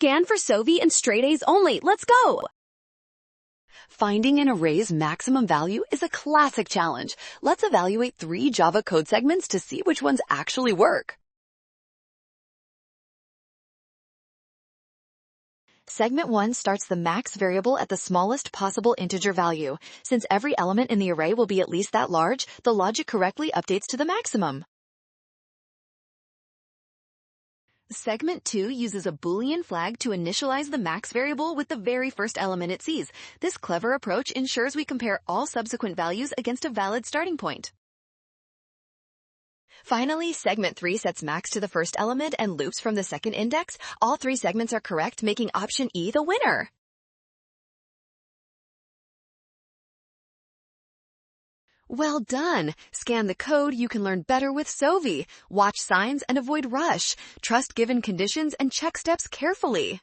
Scan for Sovi and straight A's only. Let's go! Finding an array's maximum value is a classic challenge. Let's evaluate 3 Java code segments to see which ones actually work. Segment 1 starts the max variable at the smallest possible integer value. Since every element in the array will be at least that large, the logic correctly updates to the maximum. Segment 2 uses a Boolean flag to initialize the max variable with the very first element it sees. This clever approach ensures we compare all subsequent values against a valid starting point. Finally, segment 3 sets max to the first element and loops from the second index. All 3 segments are correct, making option E the winner. Well done! Scan the code, you can learn better with Sovi. Watch signs and avoid rush. Trust given conditions and check steps carefully.